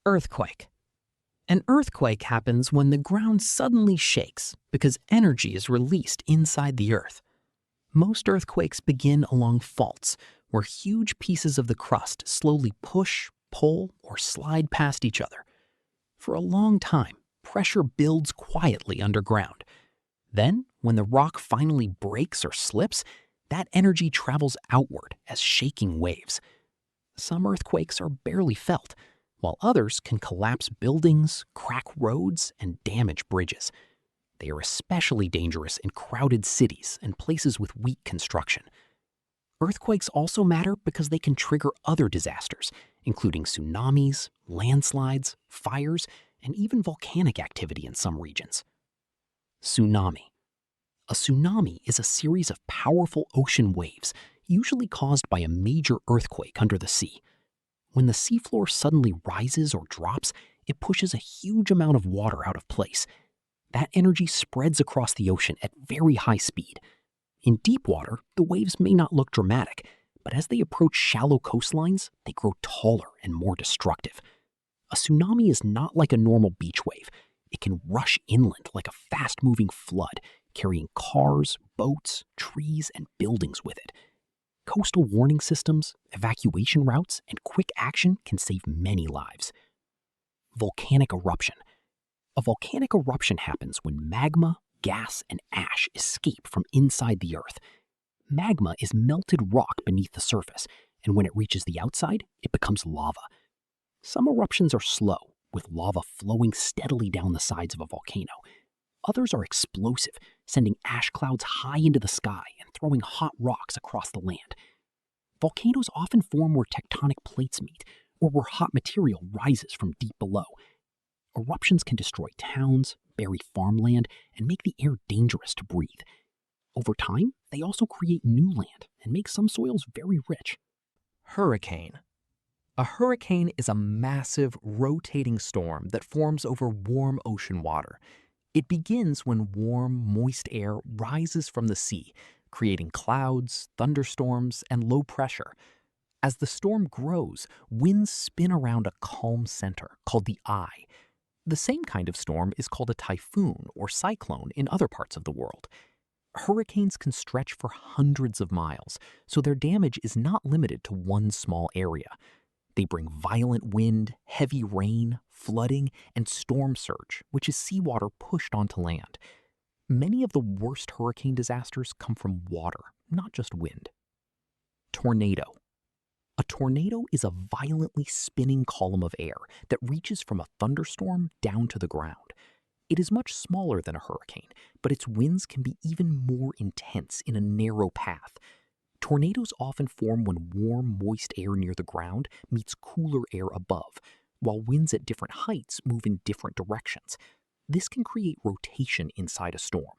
Earthquake. An earthquake happens when the ground suddenly shakes because energy is released inside the earth. Most earthquakes begin along faults where huge pieces of the crust slowly push, pull, or slide past each other. For a long time, pressure builds quietly underground. Then, when the rock finally breaks or slips, that energy travels outward as shaking waves. Some earthquakes are barely felt, while others can collapse buildings, crack roads, and damage bridges. They are especially dangerous in crowded cities and places with weak construction. Earthquakes also matter because they can trigger other disasters, including tsunamis, landslides, fires, and even volcanic activity in some regions. Tsunami. A tsunami is a series of powerful ocean waves, usually caused by a major earthquake under the sea. When the seafloor suddenly rises or drops, it pushes a huge amount of water out of place. That energy spreads across the ocean at very high speed. In deep water, the waves may not look dramatic, but as they approach shallow coastlines, they grow taller and more destructive. A tsunami is not like a normal beach wave. It can rush inland like a fast-moving flood, carrying cars, boats, trees, and buildings with it. Coastal warning systems, evacuation routes, and quick action can save many lives. Volcanic eruption. A volcanic eruption happens when magma, gas, and ash escape from inside the earth. Magma is melted rock beneath the surface, and when it reaches the outside, it becomes lava. Some eruptions are slow, with lava flowing steadily down the sides of a volcano. Others are explosive, sending ash clouds high into the sky and throwing hot rocks across the land. Volcanoes often form where tectonic plates meet, or where hot material rises from deep below. Eruptions can destroy towns, bury farmland, and make the air dangerous to breathe. Over time, they also create new land and make some soils very rich. Hurricane. A hurricane is a massive, rotating storm that forms over warm ocean water. It begins when warm, moist air rises from the sea, creating clouds, thunderstorms, and low pressure. As the storm grows, winds spin around a calm center called the eye. The same kind of storm is called a typhoon or cyclone in other parts of the world. Hurricanes can stretch for hundreds of miles, so their damage is not limited to one small area. They bring violent wind, heavy rain, flooding, and storm surge, which is seawater pushed onto land. Many of the worst hurricane disasters come from water, not just wind. Tornado. A tornado is a violently spinning column of air that reaches from a thunderstorm down to the ground. It is much smaller than a hurricane, but its winds can be even more intense in a narrow path. Tornadoes often form when warm, moist air near the ground meets cooler air above, while winds at different heights move in different directions. This can create rotation inside a storm.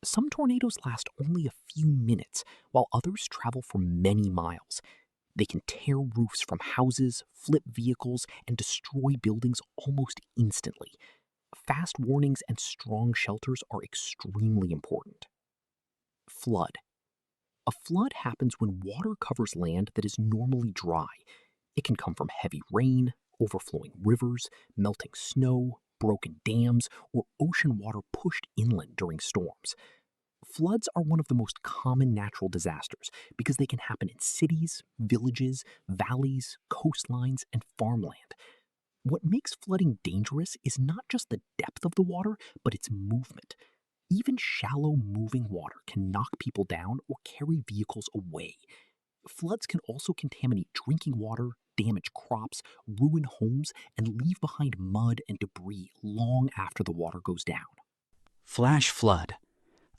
Some tornadoes last only a few minutes, while others travel for many miles. They can tear roofs from houses, flip vehicles, and destroy buildings almost instantly. Fast warnings and strong shelters are extremely important. Flood. A flood happens when water covers land that is normally dry. It can come from heavy rain, overflowing rivers, melting snow, broken dams, or ocean water pushed inland during storms. Floods are one of the most common natural disasters because they can happen in cities, villages, valleys, coastlines, and farmland. What makes flooding dangerous is not just the depth of the water, but its movement. Even shallow moving water can knock people down or carry vehicles away. Floods can also contaminate drinking water, damage crops, ruin homes, and leave behind mud and debris long after the water goes down. Flash flood.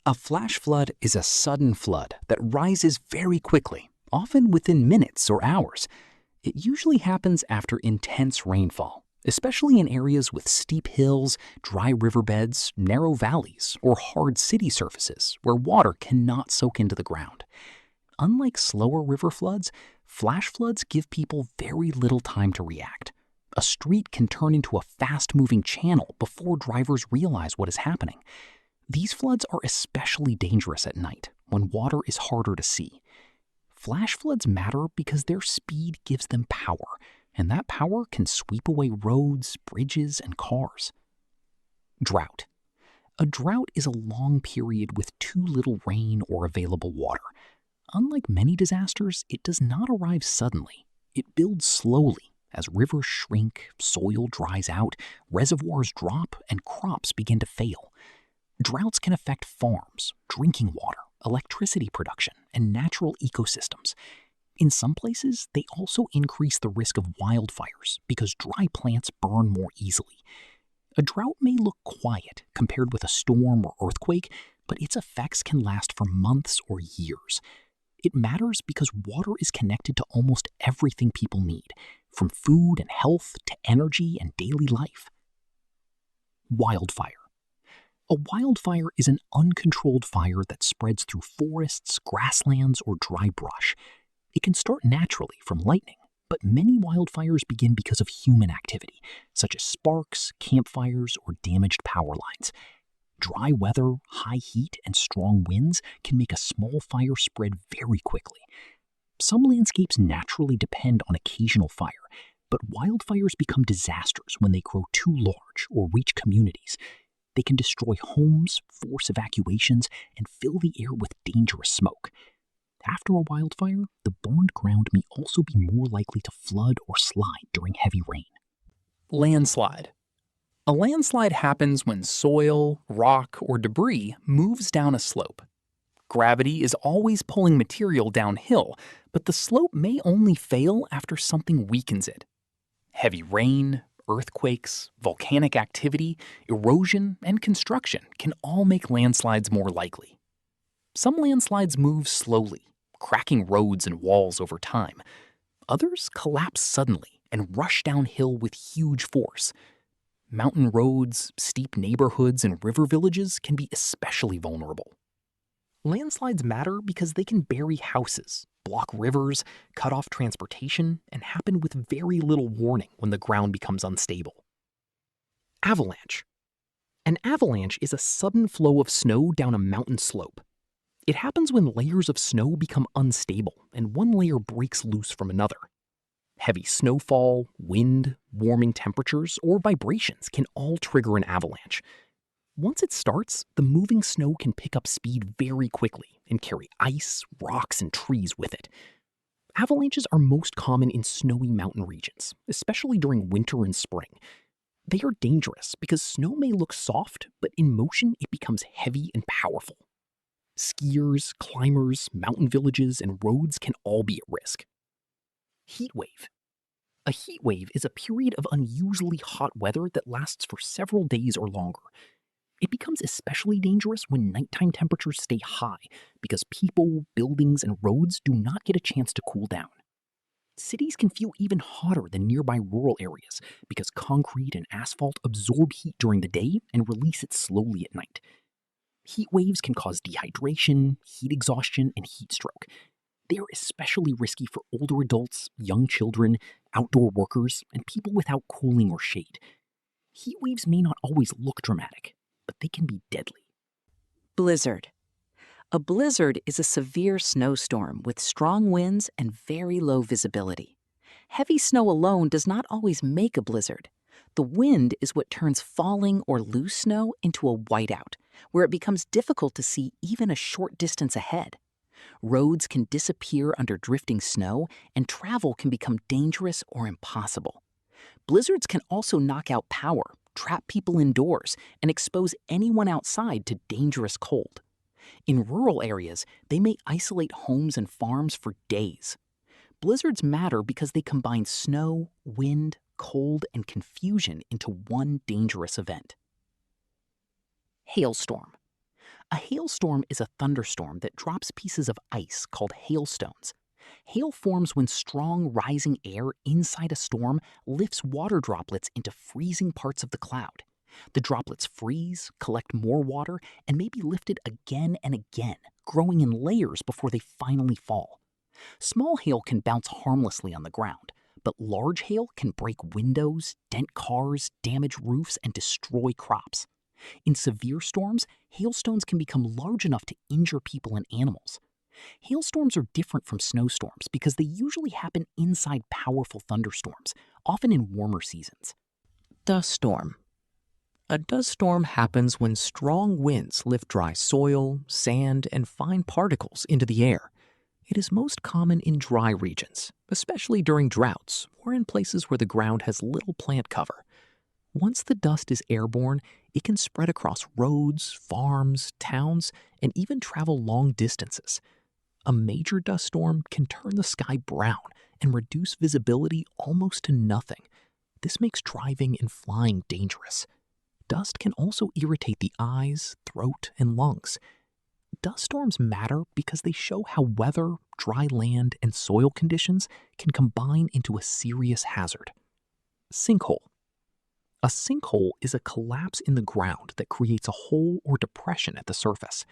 A flash flood is a sudden flood that rises very quickly, often within minutes or hours. It usually happens after intense rainfall, especially in areas with steep hills, dry riverbeds, narrow valleys, or hard city surfaces where water cannot soak into the ground. Unlike slower river floods, flash floods give people very little time to react. A street can turn into a fast-moving channel before drivers realize what is happening. These floods are especially dangerous at night, when water is harder to see. Flash floods matter because their speed gives them power, and that power can sweep away roads, bridges, and cars. Drought. A drought is a long period with too little rain or available water. Unlike many disasters, it does not arrive suddenly. It builds slowly as rivers shrink, soil dries out, reservoirs drop, and crops begin to fail. Droughts can affect farms, drinking water, electricity production, and natural ecosystems. In some places, they also increase the risk of wildfires because dry plants burn more easily. A drought may look quiet compared with a storm or earthquake, but its effects can last for months or years. It matters because water is connected to almost everything people need, from food and health to energy and daily life. Wildfire. A wildfire is an uncontrolled fire that spreads through forests, grasslands, or dry brush. It can start naturally from lightning, but many wildfires begin because of human activity, such as sparks, campfires, or damaged power lines. Dry weather, high heat, and strong winds can make a small fire spread very quickly. Some landscapes naturally depend on occasional fire, but wildfires become disasters when they grow too large or reach communities. They can destroy homes, force evacuations, and fill the air with dangerous smoke. After a wildfire, the burned ground may also be more likely to flood or slide during heavy rain. Landslide. A landslide happens when soil, rock, or debris moves down a slope. Gravity is always pulling material downhill, but the slope may only fail after something weakens it. Heavy rain, earthquakes, volcanic activity, erosion, and construction can all make landslides more likely. Some landslides move slowly, cracking roads and walls over time. Others collapse suddenly and rush downhill with huge force. Mountain roads, steep neighborhoods, and river villages can be especially vulnerable. Landslides matter because they can bury houses, block rivers, cut off transportation, and happen with very little warning when the ground becomes unstable. Avalanche. An avalanche is a sudden flow of snow down a mountain slope. It happens when layers of snow become unstable and one layer breaks loose from another. Heavy snowfall, wind, warming temperatures, or vibrations can all trigger an avalanche. Once it starts, the moving snow can pick up speed very quickly and carry ice, rocks, and trees with it. Avalanches are most common in snowy mountain regions, especially during winter and spring. They are dangerous because snow may look soft, but in motion it becomes heavy and powerful. Skiers, climbers, mountain villages, and roads can all be at risk. Heat wave. A heat wave is a period of unusually hot weather that lasts for several days or longer. It becomes especially dangerous when nighttime temperatures stay high because people, buildings, and roads do not get a chance to cool down. Cities can feel even hotter than nearby rural areas because concrete and asphalt absorb heat during the day and release it slowly at night. Heat waves can cause dehydration, heat exhaustion, and heat stroke. They are especially risky for older adults, young children, outdoor workers, and people without cooling or shade. Heat waves may not always look dramatic, but they can be deadly. Blizzard. A blizzard is a severe snowstorm with strong winds and very low visibility. Heavy snow alone does not always make a blizzard. The wind is what turns falling or loose snow into a whiteout, where it becomes difficult to see even a short distance ahead. Roads can disappear under drifting snow, and travel can become dangerous or impossible. Blizzards can also knock out power, trap people indoors, and expose anyone outside to dangerous cold. In rural areas, they may isolate homes and farms for days. Blizzards matter because they combine snow, wind, cold, and confusion into one dangerous event. Hailstorm. A hailstorm is a thunderstorm that drops pieces of ice called hailstones. Hail forms when strong rising air inside a storm lifts water droplets into freezing parts of the cloud. The droplets freeze, collect more water, and may be lifted again and again, growing in layers before they finally fall. Small hail can bounce harmlessly on the ground, but large hail can break windows, dent cars, damage roofs, and destroy crops. In severe storms, hailstones can become large enough to injure people and animals. Hailstorms are different from snowstorms because they usually happen inside powerful thunderstorms, often in warmer seasons. Dust storm. A dust storm happens when strong winds lift dry soil, sand, and fine particles into the air. It is most common in dry regions, especially during droughts or in places where the ground has little plant cover. Once the dust is airborne, it can spread across roads, farms, towns, and even travel long distances. A major dust storm can turn the sky brown and reduce visibility almost to nothing. This makes driving and flying dangerous. Dust can also irritate the eyes, throat, and lungs. Dust storms matter because they show how weather, dry land, and soil conditions can combine into a serious hazard. Sinkhole. A sinkhole is a collapse in the ground that creates a hole or depression at the surface.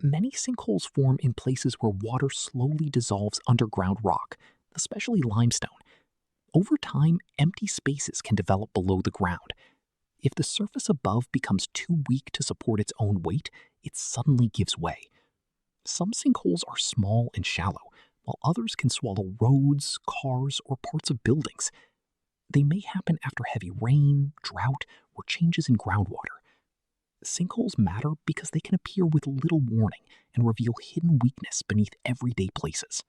Many sinkholes form in places where water slowly dissolves underground rock, especially limestone. Over time, empty spaces can develop below the ground. If the surface above becomes too weak to support its own weight, it suddenly gives way. Some sinkholes are small and shallow, while others can swallow roads, cars, or parts of buildings. They may happen after heavy rain, drought, or changes in groundwater. Sinkholes matter because they can appear with little warning and reveal hidden weakness beneath everyday places.